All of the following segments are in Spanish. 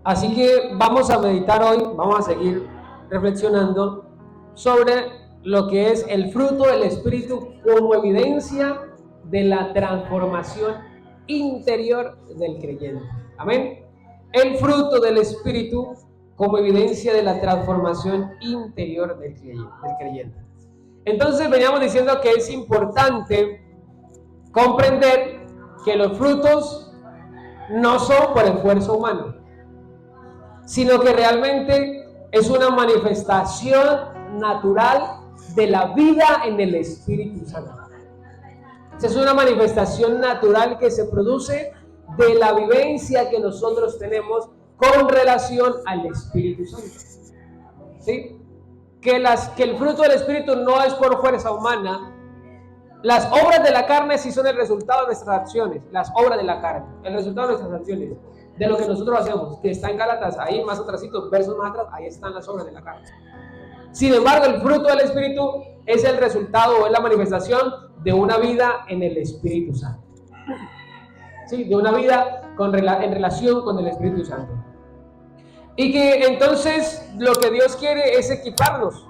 Así que vamos a meditar hoy, vamos a seguir reflexionando sobre lo que es el fruto del Espíritu como evidencia de la transformación interior del creyente. Amén. El fruto del Espíritu como evidencia de la transformación interior del creyente. Entonces veníamos diciendo que es importante comprender que los frutos no son por esfuerzo humano, sino que realmente es una manifestación natural de la vida en el Espíritu Santo. Es una manifestación natural que se produce de la vivencia que nosotros tenemos con relación al Espíritu Santo. ¿Sí? Que el fruto del Espíritu no es por fuerza humana. Las obras de la carne sí son el resultado de nuestras acciones. Las obras de la carne, el resultado de nuestras acciones, de lo que nosotros hacemos, que está en Gálatas, ahí más atrásito, versos más atrás, ahí están las obras de la carne. Sin embargo, el fruto del Espíritu es el resultado o es la manifestación de una vida en el Espíritu Santo. Sí, de una vida en relación con el Espíritu Santo. Y que entonces lo que Dios quiere es equiparnos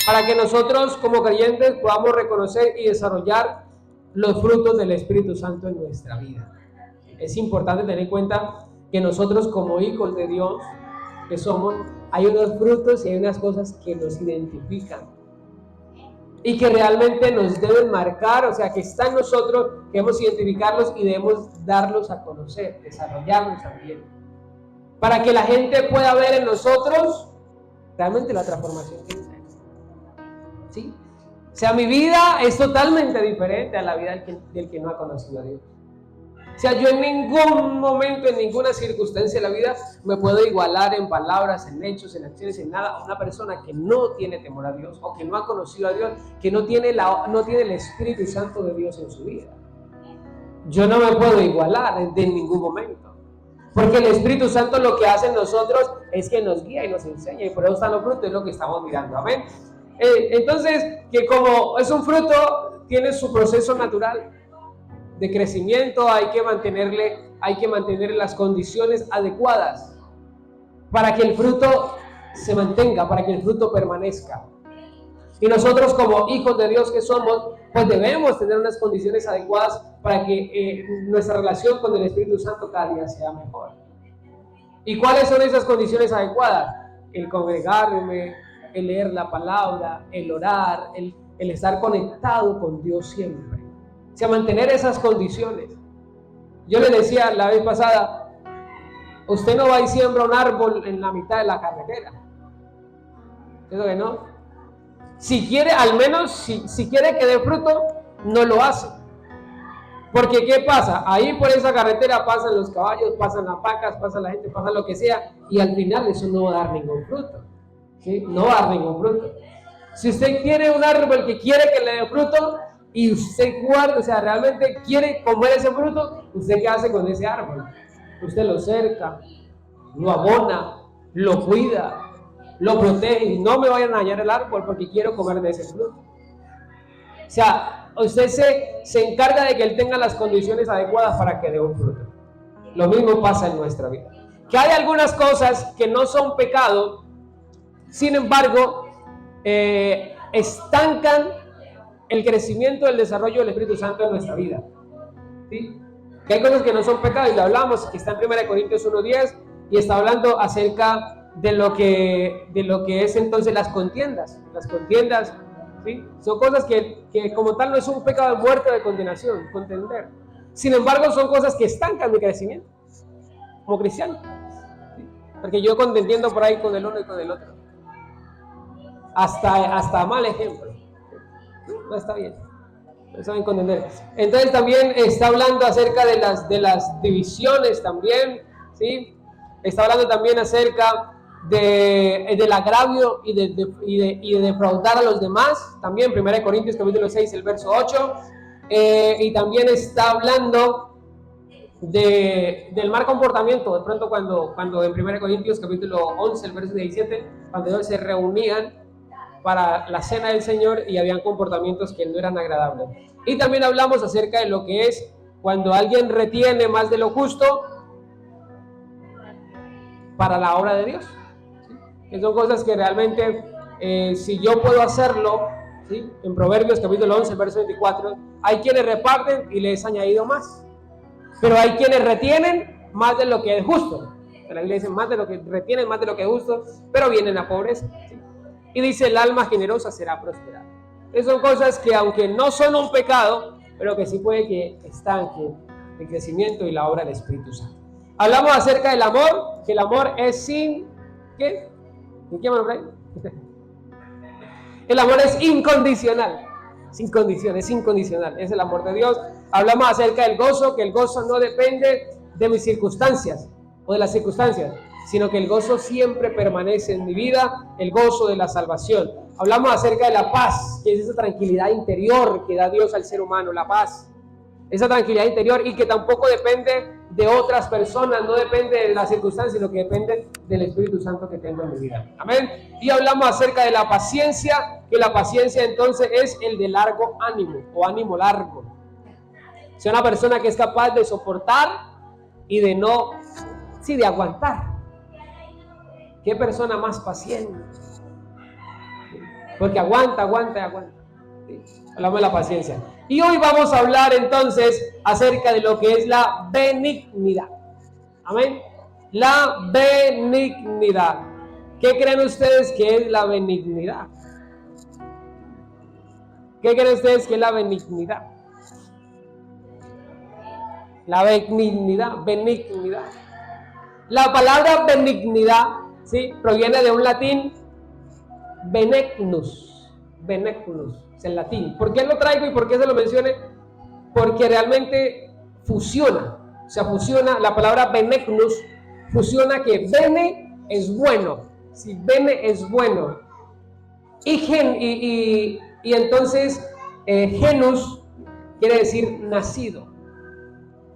para que nosotros como creyentes podamos reconocer y desarrollar los frutos del Espíritu Santo en nuestra vida. Es importante tener en cuenta que nosotros como hijos de Dios que somos, hay unos frutos y hay unas cosas que nos identifican y que realmente nos deben marcar, o sea, que está en nosotros, que debemos identificarlos y debemos darlos a conocer, desarrollarlos también, para que la gente pueda ver en nosotros realmente la transformación que es. ¿Sí? O sea, mi vida es totalmente diferente a la vida del que no ha conocido a Dios. O sea, yo en ningún momento, en ninguna circunstancia de la vida me puedo igualar en palabras, en hechos, en acciones, en nada a una persona que no tiene temor a Dios o que no ha conocido a Dios, que no tiene el Espíritu Santo de Dios en su vida. Yo no me puedo igualar en ningún momento. Porque el Espíritu Santo lo que hace en nosotros es que nos guía y nos enseña, y por eso están los frutos, es lo que estamos mirando. Amén. Entonces, que como es un fruto, tiene su proceso natural de crecimiento, hay que mantenerle las condiciones adecuadas para que el fruto se mantenga, para que el fruto permanezca. Y nosotros como hijos de Dios que somos, pues debemos tener unas condiciones adecuadas para que nuestra relación con el Espíritu Santo cada día sea mejor. ¿Y cuáles son esas condiciones adecuadas? El congregarme, el leer la palabra, el orar, el estar conectado con Dios siempre. O sea, mantener esas condiciones. Yo le decía la vez pasada, usted no va y siembra un árbol en la mitad de la carretera. ¿Eso que no? Si quiere, al menos, si quiere que dé fruto, no lo hace. Porque ¿qué pasa? Ahí por esa carretera pasan los caballos, pasan las vacas, pasa la gente, pasa lo que sea, y al final eso no va a dar ningún fruto. ¿Sí? No va a dar ningún fruto. Si usted quiere un árbol que quiere que le dé fruto, y usted guarda, o sea, realmente quiere comer ese fruto, ¿usted qué hace con ese árbol? Usted lo cerca, lo abona, lo cuida, lo protege, y no me vayan a dañar el árbol porque quiero comer de ese fruto. O sea, usted se encarga de que él tenga las condiciones adecuadas para que dé un fruto. Lo mismo pasa en nuestra vida. Que hay algunas cosas que no son pecado, sin embargo, estancan el crecimiento, el desarrollo del Espíritu Santo en nuestra vida. ¿Sí? Que hay cosas que no son pecado, y lo hablamos, que está en 1 Corintios 1:10, y está hablando acerca de lo que es entonces las contiendas. Las contiendas, ¿sí? Son cosas que como tal no es un pecado de muerte o de condenación, contender. Sin embargo, son cosas que estancan mi crecimiento como cristiano. ¿Sí? Porque yo contendiendo por ahí con el uno y con el otro. Hasta mal ejemplo. No está bien. No saben contender. Entonces también está hablando acerca de las divisiones también, ¿sí? Está hablando también acerca del agravio y de defraudar a los demás. También 1 Corintios capítulo 6, el verso 8. Y también está hablando del mal comportamiento. De pronto cuando en 1 Corintios capítulo 11, el verso 17, cuando ellos se reunían para la cena del Señor y habían comportamientos que no eran agradables. Y también hablamos acerca de lo que es cuando alguien retiene más de lo justo para la obra de Dios. ¿Sí? Que son cosas que realmente, si yo puedo hacerlo, ¿sí? En Proverbios capítulo 11, verso 24, hay quienes reparten y les he añadido más, pero hay quienes retienen más de lo que es justo. La Biblia dice más de lo que retienen, más de lo que es justo, pero vienen la pobreza. ¿Sí? Y dice, el alma generosa será prosperada. Esas son cosas que, aunque no son un pecado, pero que sí puede que estanquen el crecimiento y la obra del Espíritu Santo. Hablamos acerca del amor, que el amor es sin... ¿Qué? ¿En qué, Manuel? El amor es incondicional. Sin condición, es incondicional. Es el amor de Dios. Hablamos acerca del gozo, que el gozo no depende de mis circunstancias o de las circunstancias, sino que el gozo siempre permanece en mi vida, el gozo de la salvación. Hablamos acerca de la paz, que es esa tranquilidad interior que da Dios al ser humano, la paz. Esa tranquilidad interior, y que tampoco depende de otras personas, no depende de las circunstancias, sino que depende del Espíritu Santo que tengo en mi vida. Amén. Y hablamos acerca de la paciencia, que la paciencia entonces es el de largo ánimo o ánimo largo. O sea, una persona que es capaz de soportar y de no, sí, de aguantar. ¿Qué persona más paciente? Porque aguanta. ¿Sí? Hablamos de la paciencia. Y hoy vamos a hablar entonces acerca de lo que es la benignidad. Amén. La benignidad. ¿Qué creen ustedes que es la benignidad? ¿Qué creen ustedes que es la benignidad? La benignidad. La palabra benignidad, ¿sí?, proviene de un latín benignus. Es el latín. ¿Por qué lo traigo y por qué se lo mencioné? Porque realmente fusiona. O sea, fusiona la palabra benignus, fusiona que bene es bueno. Si bene es bueno. Y entonces genus quiere decir nacido.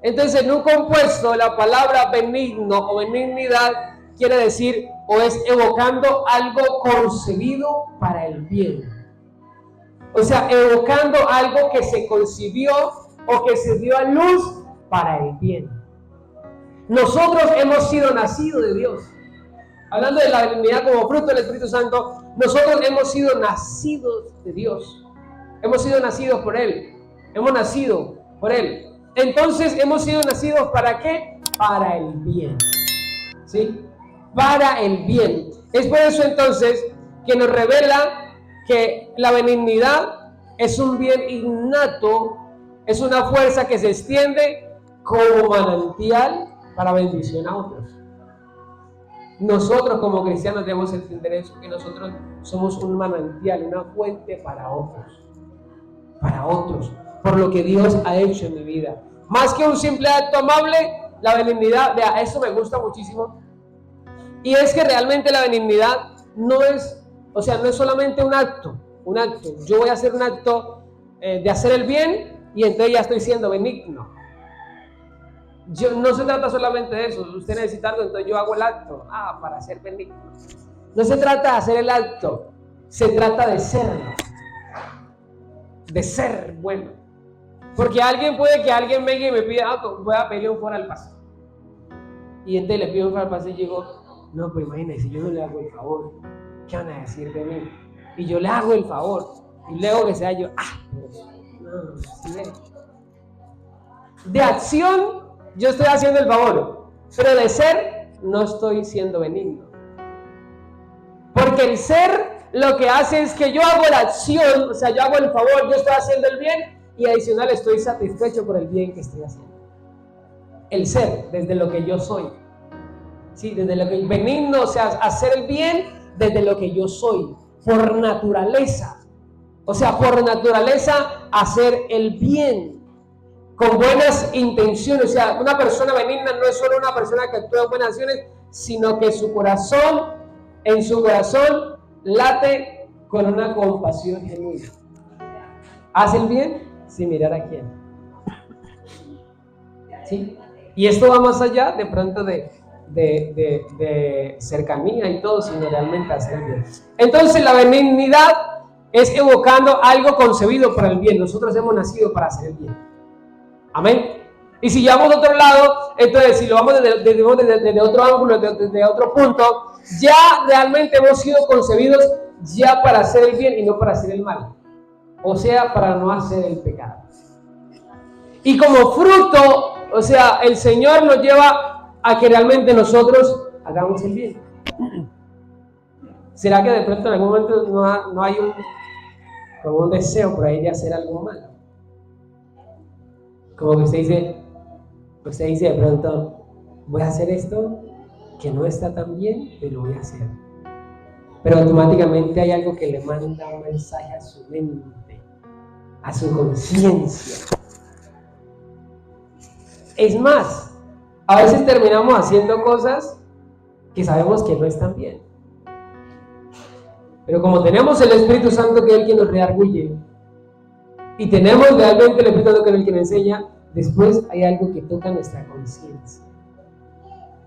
Entonces, en un compuesto, la palabra benigno o benignidad quiere decir o es evocando algo concebido para el bien. O sea, evocando algo que se concibió o que se dio a luz para el bien. Nosotros hemos sido nacidos de Dios. Hablando de la benignidad como fruto del Espíritu Santo, nosotros hemos sido nacidos de Dios. Hemos sido nacidos por Él. Hemos nacido por Él. Entonces, hemos sido nacidos ¿para qué? Para el bien. ¿Sí? Para el bien. Es por eso entonces que nos revela que la benignidad es un bien innato, es una fuerza que se extiende como manantial para bendición a otros. Nosotros como cristianos debemos entender eso, que nosotros somos un manantial, una fuente para otros, por lo que Dios ha hecho en mi vida. Más que un simple acto amable, la benignidad, vea, eso me gusta muchísimo, y es que realmente la benignidad no es, o sea, no es solamente un acto, yo voy a hacer un acto de hacer el bien, y entonces ya estoy siendo benigno. No se trata solamente de eso. Usted necesita algo, entonces yo hago el acto para ser benigno. No se trata de hacer el acto, se trata de serlo, de ser bueno. Porque puede que alguien venga y me pida, voy a pedirle un favor al pastor, y entonces le pido un favor al pastor y digo, no, pues imagínese, yo no le hago el favor, ¿qué van a decir de mí? Y yo le hago el favor, y luego que sea yo, pues, no, sí ve. De acción yo estoy haciendo el favor, pero de ser no estoy siendo benigno. Porque el ser lo que hace es que yo hago la acción, o sea, yo hago el favor, yo estoy haciendo el bien, y adicional estoy satisfecho por el bien que estoy haciendo. El ser, desde lo que yo soy. Sí, desde lo que benigno, o sea, hacer el bien desde lo que yo soy, por naturaleza. O sea, por naturaleza hacer el bien. Con buenas intenciones. O sea, una persona benigna no es solo una persona que actúa en buenas acciones, sino que en su corazón late con una compasión genuina. Hace el bien sin mirar a quién. ¿Sí? Y esto va más allá de pronto de cercanía y todo, sino realmente hacer el bien. Entonces la benignidad es evocando algo concebido para el bien. Nosotros hemos nacido para hacer el bien. Amén. Y si llevamos a otro lado, entonces si lo vamos desde otro ángulo, desde otro punto, ya realmente hemos sido concebidos ya para hacer el bien y no para hacer el mal. O sea, para no hacer el pecado. Y como fruto, o sea, el Señor nos lleva a que realmente nosotros hagamos el bien. ¿Será que de pronto en algún momento no hay como un deseo por ahí de hacer algo malo? Como que usted dice de pronto, voy a hacer esto que no está tan bien, pero voy a hacer. Pero automáticamente hay algo que le manda un mensaje a su mente, a su conciencia. Es más, a veces terminamos haciendo cosas que sabemos que no están bien. Pero como tenemos el Espíritu Santo, que es el que nos redarguye, y tenemos realmente el Espíritu Santo, que es el que nos enseña, después hay algo que toca nuestra conciencia.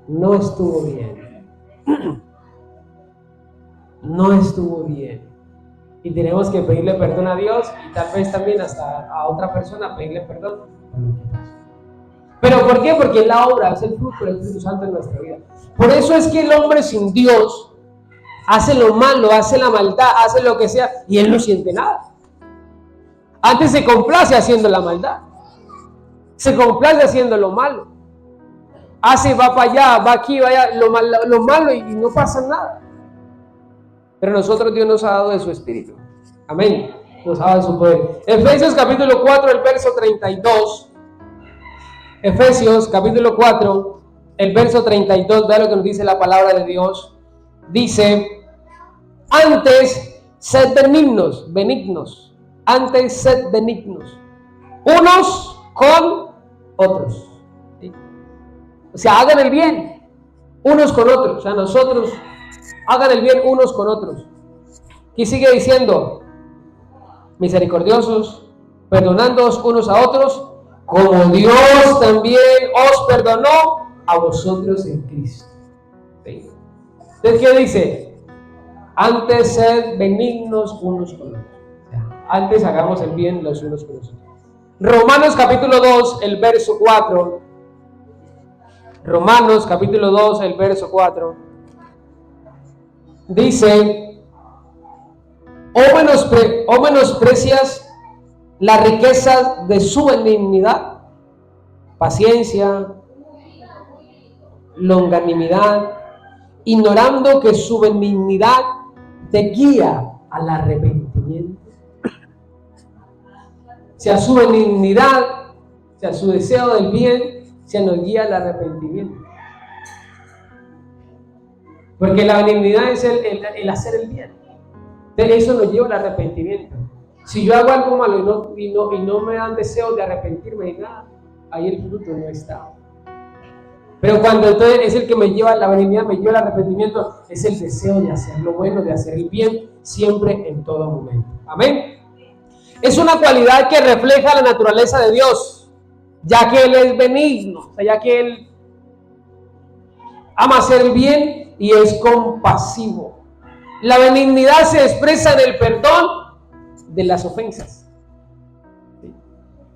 No estuvo bien. No estuvo bien. Y tenemos que pedirle perdón a Dios y tal vez también hasta a otra persona pedirle perdón por lo que pasó. ¿Pero por qué? Porque es la obra, es el fruto del Espíritu Santo en nuestra vida. Por eso es que el hombre sin Dios hace lo malo, hace la maldad, hace lo que sea y él no siente nada. Antes se complace haciendo la maldad, se complace haciendo lo malo, va para allá, va aquí, va allá, lo malo y no pasa nada. Pero nosotros Dios nos ha dado de su Espíritu. Amén. Nos ha dado de su poder. Efesios capítulo 4, el verso 32. Efesios capítulo 4, el verso 32. Vea lo que nos dice la palabra de Dios. Dice: antes sed benignos. Antes sed benignos. Unos con otros. ¿Sí? O sea, hagan el bien unos con otros. O sea, nosotros hagan el bien unos con otros. Y sigue diciendo: misericordiosos, perdonándoos unos a otros, como Dios también os perdonó a vosotros en Cristo. ¿Sí? Entonces, ¿qué dice? Antes sed benignos unos con otros. O sea, antes hagamos el bien los unos con los otros. Romanos capítulo 2, el verso 4. Romanos capítulo 2, el verso 4. Dice: ¿O menosprecias la riqueza de su benignidad, paciencia, longanimidad, ignorando que su benignidad te guía al arrepentimiento? Sea su benignidad, sea su deseo del bien, se nos guía al arrepentimiento. Porque la benignidad es el hacer el bien. Entonces eso nos lleva al arrepentimiento. Si yo hago algo malo y no me dan deseo de arrepentirme de nada, ahí el fruto no está. Pero cuando entonces es el que me lleva, la benignidad me lleva al arrepentimiento, es el deseo de hacer lo bueno, de hacer el bien, siempre, en todo momento. Amén. Es una cualidad que refleja la naturaleza de Dios, ya que Él es benigno, o sea, ya que Él ama hacer el bien y es compasivo. La benignidad se expresa en el perdón de las ofensas.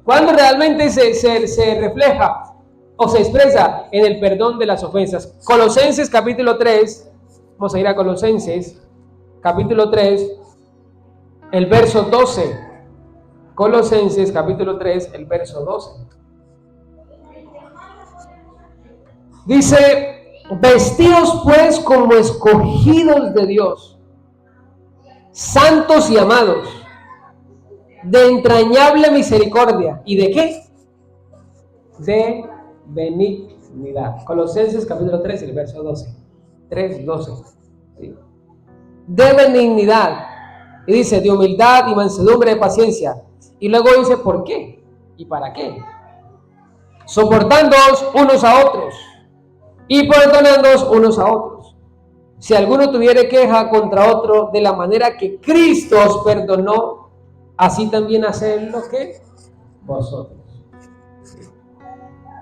Cuando realmente se refleja o se expresa en el perdón de las ofensas. Colosenses capítulo 3, vamos a ir a Colosenses capítulo 3, el verso 12. Colosenses capítulo 3, el verso 12. Dice: vestidos pues como escogidos de Dios, santos y amados, de entrañable misericordia. ¿Y de qué? De benignidad. Colosenses capítulo 3, el verso 12. 3, 12. ¿Sí? De benignidad. Y dice: de humildad y mansedumbre, de paciencia. Y luego dice: ¿por qué? ¿Y para qué? Soportándoos unos a otros y perdonándoos unos a otros. Si alguno tuviere queja contra otro, de la manera que Cristo os perdonó, así también hacedlo que vosotros.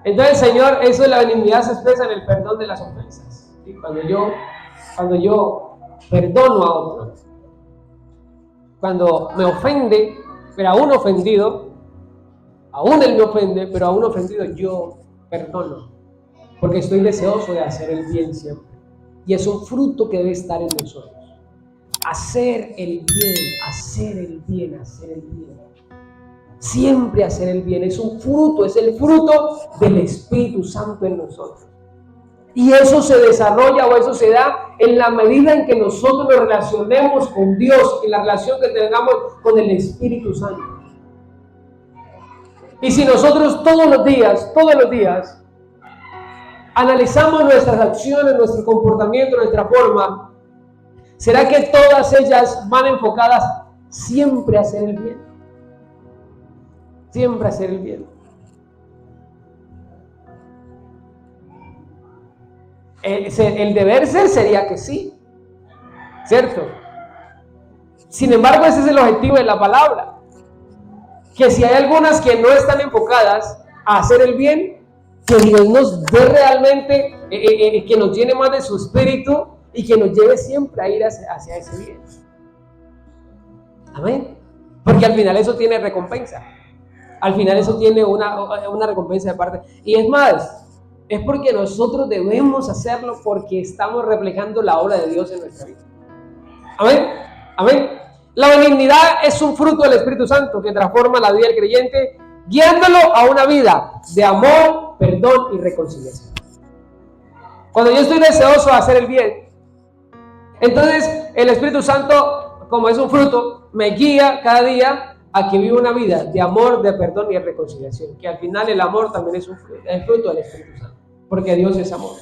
Entonces, Señor, eso de la benignidad se expresa en el perdón de las ofensas. ¿Sí? Cuando yo perdono a otro, cuando me ofende, pero a un ofendido, Aún él me ofende, pero aún ofendido yo perdono, porque estoy deseoso de hacer el bien siempre. Y es un fruto que debe estar en nosotros. Hacer el bien, hacer el bien, hacer el bien. Siempre hacer el bien. Es un fruto, es el fruto del Espíritu Santo en nosotros. Y eso se desarrolla o eso se da en la medida en que nosotros nos relacionemos con Dios, en la relación que tengamos con el Espíritu Santo. Y si nosotros todos los días, analizamos nuestras acciones, nuestro comportamiento, nuestra forma, ¿será que todas ellas van enfocadas siempre a hacer el bien? Siempre a hacer el bien. El deber ser sería que sí, ¿cierto? Sin embargo, ese es el objetivo de la palabra. Que si hay algunas que no están enfocadas a hacer el bien, que Dios nos dé realmente, que nos llene más de su espíritu y que nos lleve siempre a ir hacia ese bien. Amén. Porque al final eso tiene recompensa. Al final eso tiene una recompensa de parte. Y es más, es porque nosotros debemos hacerlo porque estamos reflejando la obra de Dios en nuestra vida. Amén. Amén. La benignidad es un fruto del Espíritu Santo que transforma la vida del creyente, guiándolo a una vida de amor, perdón y reconciliación. Cuando yo estoy deseoso de hacer el bien, entonces el Espíritu Santo, como es un fruto, me guía cada día a que viva una vida de amor, de perdón y de reconciliación. Que al final el amor también es el fruto del Espíritu Santo, porque Dios es amor.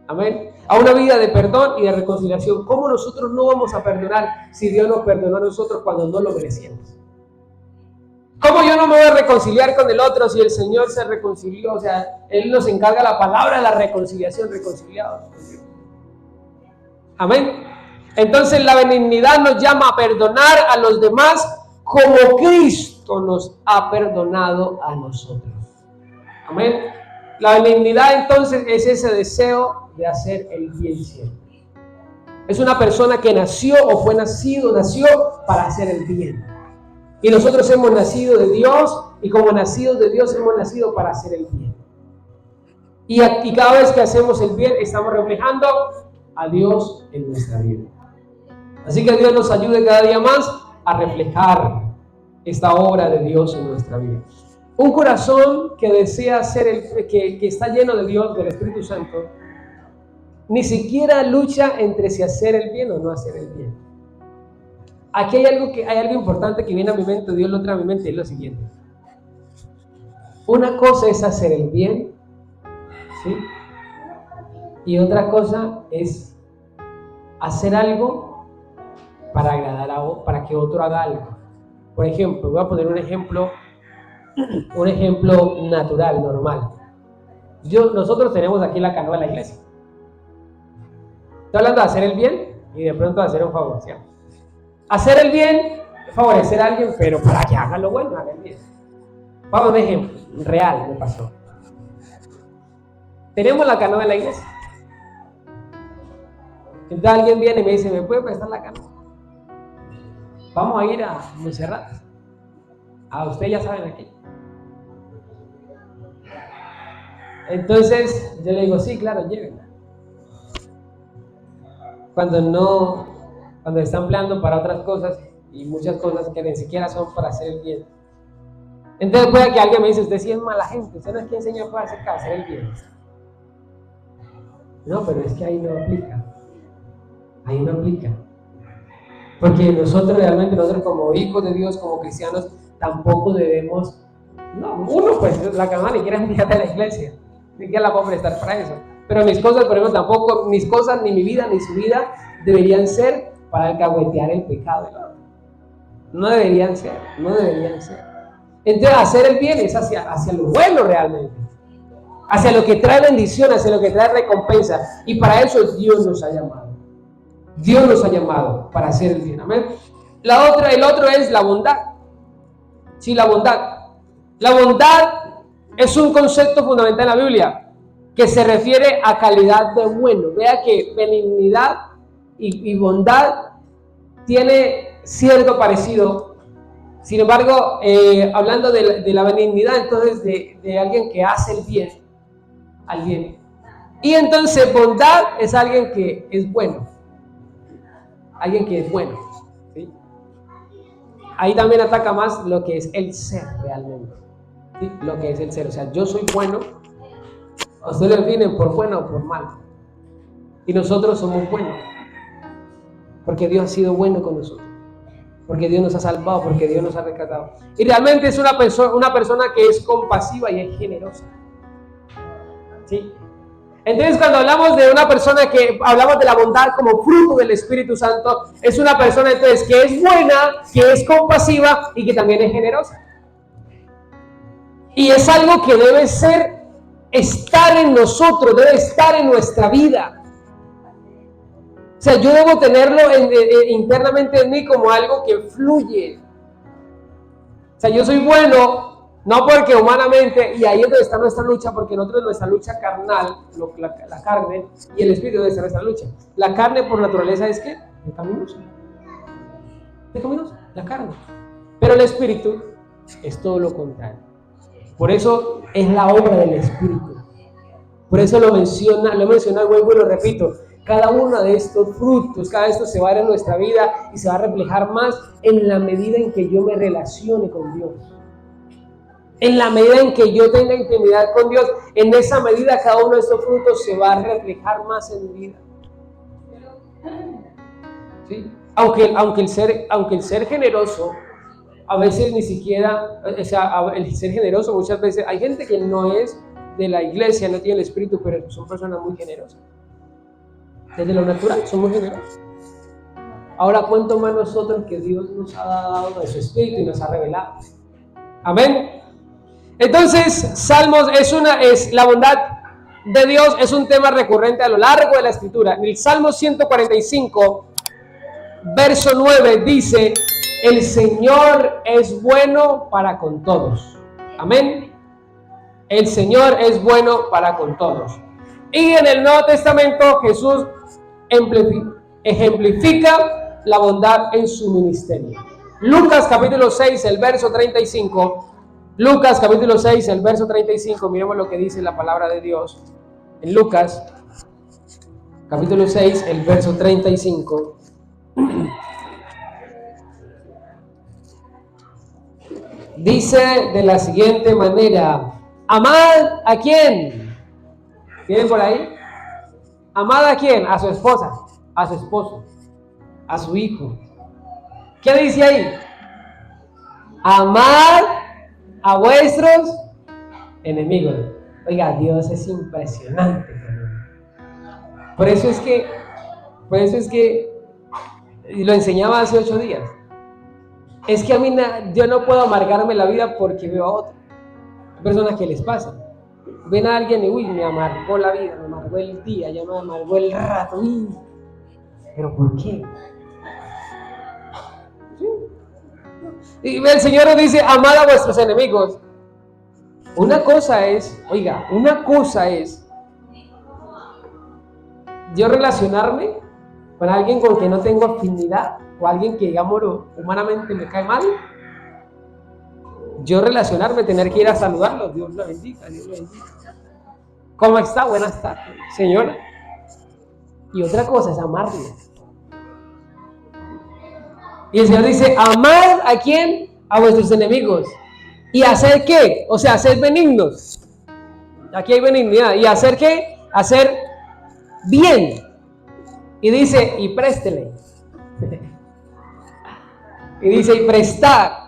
Amén. A una vida de perdón y de reconciliación. ¿Cómo nosotros no vamos a perdonar si Dios nos perdonó a nosotros cuando no lo merecíamos? ¿Cómo yo no me voy a reconciliar con el otro si el Señor se reconcilió? O sea, Él nos encarga la palabra de la reconciliación, reconciliados. Amén. Entonces la benignidad nos llama a perdonar a los demás como Cristo nos ha perdonado a nosotros. Amén. La benignidad entonces es ese deseo de hacer el bien siempre. Es una persona que nació para hacer el bien. Y nosotros hemos nacido de Dios y como nacidos de Dios hemos nacido para hacer el bien. Y cada vez que hacemos el bien estamos reflejando a Dios en nuestra vida. Así que Dios nos ayude cada día más a reflejar esta obra de Dios en nuestra vida. Un corazón que desea ser que está lleno de Dios, del Espíritu Santo, ni siquiera lucha entre si hacer el bien o no hacer el bien. Aquí hay algo importante que viene a mi mente, Dios lo trae a mi mente, y es lo siguiente. Una cosa es hacer el bien, ¿sí? Y otra cosa es hacer algo para agradar para que otro haga algo. Por ejemplo, voy a poner un ejemplo natural, normal. Nosotros tenemos aquí la canoa de la iglesia. Estoy hablando de hacer el bien y de pronto de hacer un favor, ¿sí? Hacer el bien, favorecer a alguien, pero para que haga lo bueno, haga el bien. Vamos a un ejemplo real me pasó. Tenemos la canoa de la iglesia. Entonces alguien viene y me dice, ¿me puede prestar la canoa? Vamos a ir a Montserrat. Ustedes ya saben aquello. Entonces yo le digo, sí, claro, llévenla. Cuando está empleando para otras cosas y muchas cosas que ni siquiera son para hacer el bien. Entonces puede que alguien me dice, usted sí es mala gente, usted no es que enseña para hacer el bien. No, pero es que ahí no aplica. Ahí no aplica. Porque nosotros como hijos de Dios, como cristianos, tampoco debemos, pues la canoa ni siquiera es de la iglesia, ni siquiera la puedo prestar para eso. Pero mis cosas, por ejemplo, tampoco, mis cosas, ni mi vida, ni su vida, deberían ser para alcahuetear el pecado del otro. No deberían ser. Entonces, hacer el bien es hacia lo bueno realmente, hacia lo que trae bendición, hacia lo que trae recompensa. Y para eso Dios nos ha llamado. Dios nos ha llamado para hacer el bien. Amén. El otro es la bondad. Sí, la bondad. La bondad es un concepto fundamental en la Biblia que se refiere a calidad de bueno. Vea que benignidad y bondad tiene cierto parecido, Sin embargo, hablando de la benignidad, entonces de alguien que hace el bien al bien. Y entonces bondad es alguien que es bueno. Alguien que es bueno. ¿Sí? Ahí también ataca más lo que es el ser realmente. ¿Sí? Lo que es el ser. O sea, yo soy bueno. A ustedes lo definen por bueno o por malo. Y nosotros somos buenos. Porque Dios ha sido bueno con nosotros. Porque Dios nos ha salvado, porque Dios nos ha rescatado. Y realmente es una persona que es compasiva y es generosa. ¿Sí? Entonces, cuando hablamos de una persona que hablamos de la bondad como fruto del Espíritu Santo, es una persona entonces que es buena, que es compasiva y que también es generosa. Y es algo que debe estar en nosotros, debe estar en nuestra vida. O sea, yo debo tenerlo internamente en mí como algo que fluye. O sea, yo soy bueno, no porque humanamente, y ahí es donde está nuestra lucha, porque nosotros nuestra lucha carnal, la carne, y el espíritu debe ser nuestra lucha. La carne por naturaleza es ¿qué? Pecaminosa. Pecaminosa, la carne. Pero el espíritu es todo lo contrario. Por eso es la obra del espíritu. Por eso lo he mencionado, vuelvo y lo repito. Cada uno de estos frutos, cada de estos se va a ver en nuestra vida y se va a reflejar más en la medida en que yo me relacione con Dios. En la medida en que yo tenga intimidad con Dios, en esa medida cada uno de estos frutos se va a reflejar más en mi vida. ¿Sí? Aunque el ser generoso, a veces ni siquiera, o sea, el ser generoso muchas veces, hay gente que no es de la iglesia, no tiene el espíritu, pero son personas muy generosas. Desde lo natural, son muy generosos. Ahora, ¿cuánto más nosotros que Dios nos ha dado de su espíritu y nos ha revelado? Amén. Entonces, Salmos es la bondad de Dios, es un tema recurrente a lo largo de la Escritura. En el Salmo 145, verso 9 dice: el Señor es bueno para con todos. Amén. El Señor es bueno para con todos. Y en el Nuevo Testamento Jesús ejemplifica la bondad en su ministerio. Lucas capítulo 6, el verso 35. Lucas capítulo 6, el verso 35. Miremos lo que dice la palabra de Dios. En Lucas capítulo 6, el verso 35. Dice de la siguiente manera: amad a quién. ¿Tienen por ahí? Amad a quién, a su esposa, a su esposo, a su hijo. ¿Qué dice ahí? Amad a vuestros enemigos. Oiga, Dios es impresionante. Por eso es que lo enseñaba hace 8 días. Es que a mí yo no puedo amargarme la vida porque veo a otro. Hay personas que les pasa. Ven a alguien y uy, me amargó la vida, me amargó el día, ya me amargó el rato. Uy. ¿Pero por qué? ¿Sí? Y el Señor nos dice: amad a vuestros enemigos. Una cosa es yo relacionarme con alguien con quien no tengo afinidad, o alguien que, digamos, humanamente me cae mal. Yo relacionarme, tener que ir a saludarlo. Dios lo bendiga, Dios lo bendiga. ¿Cómo está? Buenas tardes, señora. Y otra cosa es amarle. Y el Señor dice: amad a quién, a vuestros enemigos. ¿Y hacer qué? O sea, ser benignos. Aquí hay benignidad. ¿Y hacer qué? Hacer bien. Y dice: y préstele. Y dice: y prestar.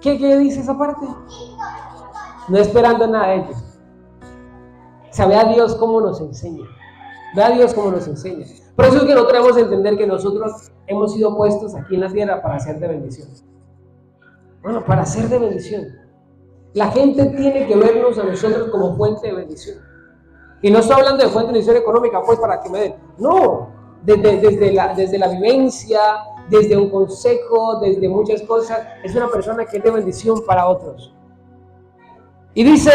¿Qué dice esa parte? No esperando nada de ellos. O sea, ve a Dios cómo nos enseña. Ve a Dios cómo nos enseña. Por eso es que nosotros debemos entender que nosotros hemos sido puestos aquí en la tierra para ser de bendición. Bueno, para ser de bendición. La gente tiene que vernos a nosotros como fuente de bendición. Y no estoy hablando de fuente de bendición económica, pues para que me den. No, desde la vivencia, desde un consejo, desde muchas cosas. Es una persona que es de bendición para otros. Y dice: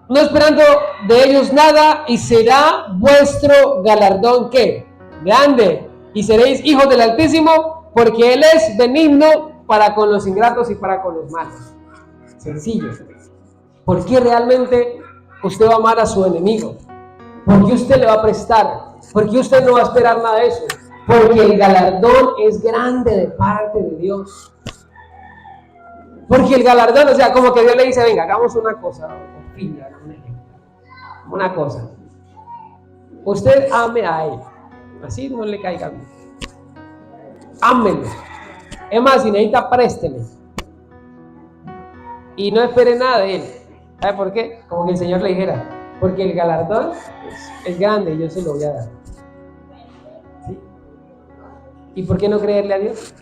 no esperando de ellos nada, y será vuestro galardón, ¿qué? Grande. Y seréis hijos del Altísimo, porque Él es benigno para con los ingratos y para con los malos. Sencillo. ¿Por qué realmente usted va a amar a su enemigo? ¿Por qué usted le va a prestar? ¿Por qué usted no va a esperar nada de eso? Porque el galardón es grande de parte de Dios. Porque el galardón, o sea, como que Dios le dice, venga, hagamos una cosa, una cosa. Usted ame a Él, así no le caiga bien. Ámelo. Es más, si necesita, préstele. Y no espere nada de Él. ¿Sabe por qué? Como que el Señor le dijera, porque el galardón es grande y yo se lo voy a dar. ¿Sí? ¿Y por qué no creerle a Dios?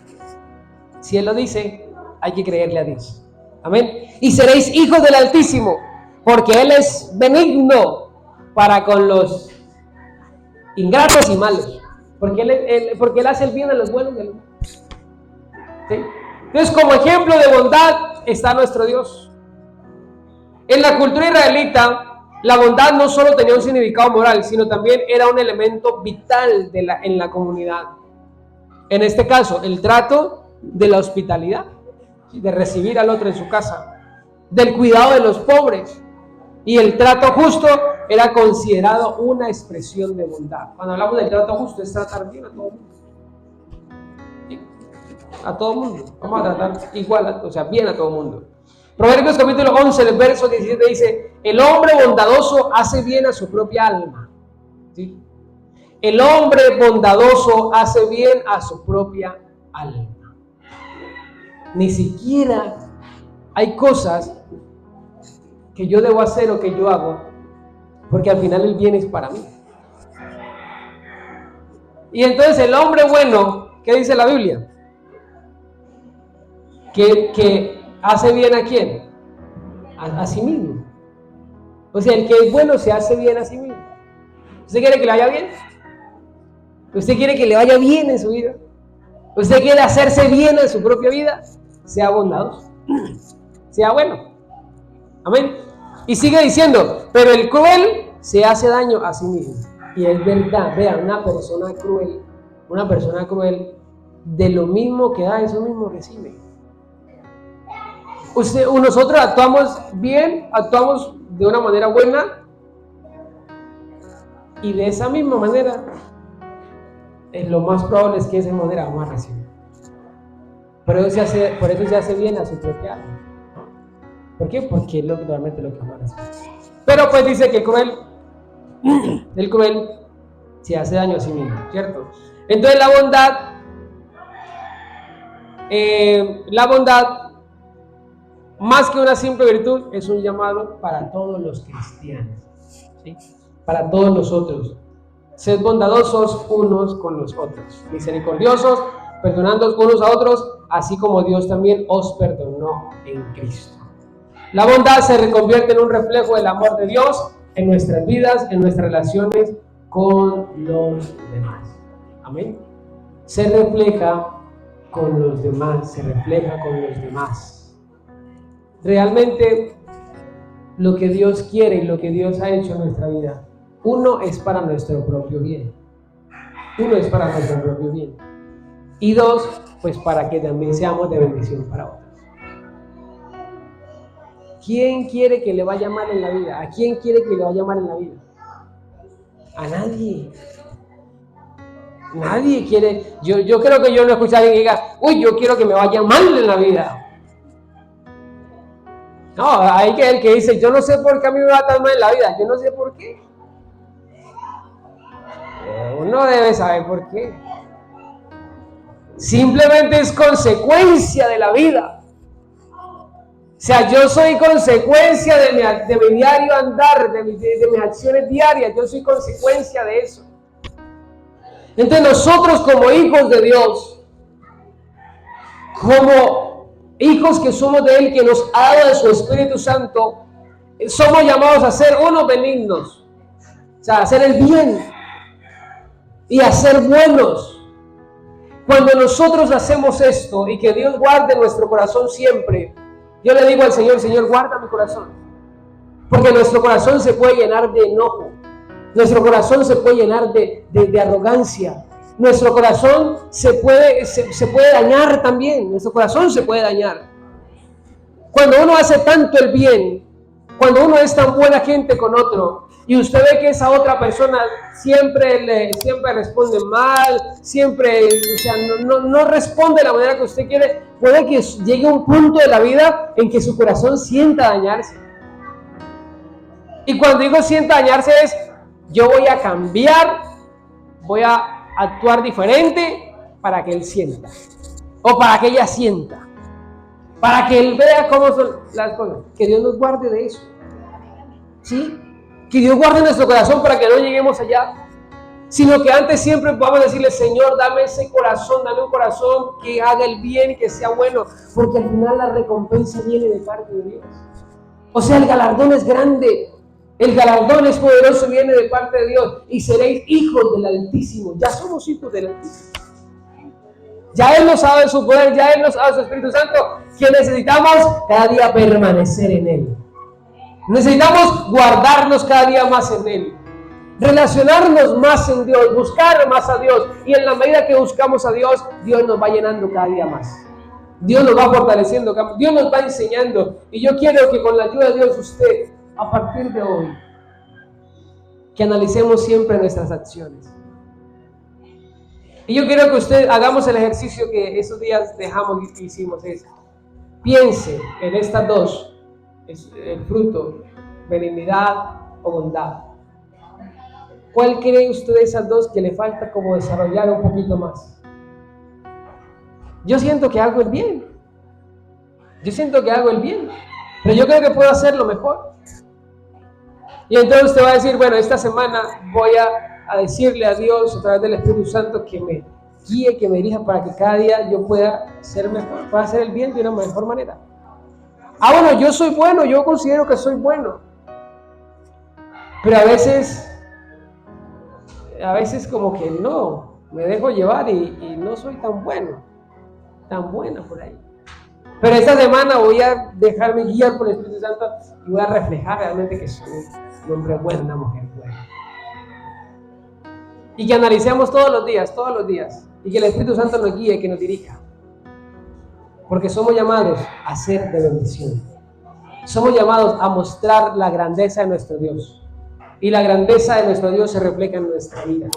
Si Él lo dice, hay que creerle a Dios. Amén. Y seréis hijos del Altísimo, porque Él es benigno para con los ingratos y malos. Porque Él hace el bien a los buenos y a los malos. ¿Sí? Entonces, como ejemplo de bondad está nuestro Dios. En la cultura israelita, la bondad no solo tenía un significado moral, sino también era un elemento vital en la comunidad. En este caso, el trato de la hospitalidad, de recibir al otro en su casa, del cuidado de los pobres, y el trato justo era considerado una expresión de bondad. Cuando hablamos del trato justo, es tratar bien a todo el mundo. ¿Sí? A todo el mundo. Vamos a tratar igual, o sea, bien a todo el mundo. Proverbios capítulo 11, del verso 17 dice, el hombre bondadoso hace bien a su propia alma. ¿Sí? El hombre bondadoso hace bien a su propia alma. Ni siquiera hay cosas que yo debo hacer o que yo hago, porque al final el bien es para mí. Y entonces el hombre bueno, ¿qué dice la Biblia? Que hace bien ¿a quién? A sí mismo. O sea, el que es bueno se hace bien a sí mismo. ¿Usted quiere que le vaya bien? ¿Usted quiere que le vaya bien en su vida? ¿Usted quiere hacerse bien en su propia vida? Sea bondadoso, sea bueno. Amén. Y sigue diciendo, pero el cruel se hace daño a sí mismo. Y es verdad, vean, una persona cruel, de lo mismo que da, eso mismo recibe. Nosotros actuamos bien, actuamos de una manera buena, y de esa misma manera, lo más probable es que de esa manera vamos a recibir. Por eso se hace bien a su propia alma. ¿Por qué? Porque es realmente lo que vamos a recibir. Pero pues dice que el cruel se hace daño a sí mismo, ¿cierto? Entonces la bondad, más que una simple virtud, es un llamado para todos los cristianos, ¿sí? Para todos nosotros. Sed bondadosos unos con los otros, misericordiosos, perdonando unos a otros, así como Dios también os perdonó en Cristo. La bondad se convierte en un reflejo del amor de Dios en nuestras vidas, en nuestras relaciones con los demás. Amén. Se refleja con los demás, se refleja con los demás. Realmente lo que Dios quiere y lo que Dios ha hecho en nuestra vida, uno es para nuestro propio bien. Y dos, pues para que también seamos de bendición para otros. ¿Quién quiere que le vaya mal en la vida? ¿A quién quiere que le vaya mal en la vida? A nadie. Nadie quiere. Yo creo que yo no he escuchado a alguien que diga, uy, yo quiero que me vaya mal en la vida. No, hay que el que dice, yo no sé por qué a mí me va tan mal en la vida. Yo no sé por qué. Uno debe saber por qué. Simplemente es consecuencia de la vida. O sea, yo soy consecuencia de mi diario andar, de mis acciones diarias. Yo soy consecuencia de eso. Entonces nosotros como hijos de Dios, como hijos que somos de Él, que nos ha dado de su Espíritu Santo, somos llamados a ser unos benignos. O sea, a hacer el bien y a ser buenos. Cuando nosotros hacemos esto y que Dios guarde nuestro corazón siempre, yo le digo al Señor, Señor, guarda mi corazón. Porque nuestro corazón se puede llenar de enojo. Nuestro corazón se puede llenar de arrogancia. nuestro corazón se puede dañar también. Nuestro corazón se puede dañar. Cuando uno hace tanto el bien, cuando uno es tan buena gente con otro, y usted ve que esa otra persona siempre responde mal, siempre, o sea, no responde de la manera que usted quiere, puede que llegue un punto de la vida en que su corazón sienta dañarse. Y cuando digo sienta dañarse es, yo voy a cambiar, voy a actuar diferente para que él sienta, o para que ella sienta, para que él vea cómo son las cosas. Que Dios nos guarde de eso, ¿sí? Que Dios guarde nuestro corazón para que no lleguemos allá, sino que antes siempre vamos a decirle, Señor, dame ese corazón, dame un corazón que haga el bien y que sea bueno, porque al final la recompensa viene de parte de Dios. O sea, el galardón es grande, el galardón es poderoso, viene de parte de Dios, y seréis hijos del Altísimo. Ya somos hijos del Altísimo. Ya Él nos ha dado su poder, ya Él nos ha dado su Espíritu Santo, que necesitamos cada día permanecer en Él. Necesitamos guardarnos cada día más en Él, relacionarnos más en Dios, buscar más a Dios, y en la medida que buscamos a Dios, Dios nos va llenando cada día más. Dios nos va fortaleciendo, Dios nos va enseñando, y yo quiero que con la ayuda de Dios usted, a partir de hoy, que analicemos siempre nuestras acciones. Y yo quiero que usted hagamos el ejercicio que esos días dejamos y hicimos, es piense en estas dos, es el fruto, benignidad o bondad. ¿Cuál cree usted de esas dos que le falta como desarrollar un poquito más? Yo siento que hago el bien. Pero yo creo que puedo hacerlo mejor. Y entonces usted va a decir, bueno, esta semana voy a decirle a Dios a través del Espíritu Santo que me guíe, que me dirija para que cada día yo pueda ser mejor, pueda hacer el bien de una mejor manera. Bueno, yo soy bueno, yo considero que soy bueno. Pero a veces como que no, me dejo llevar y no soy tan bueno, tan buena por ahí. Pero esta semana voy a dejarme guiar por el Espíritu Santo y voy a reflejar realmente que soy un hombre bueno, una mujer buena. Y que analicemos todos los días, y que el Espíritu Santo nos guíe, que nos dirija. Porque somos llamados a ser de bendición. Somos llamados a mostrar la grandeza de nuestro Dios. Y la grandeza de nuestro Dios se refleja en nuestra vida,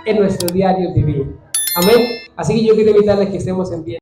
en nuestro diario vivir. Amén. Así que yo quiero invitarles que estemos en pie.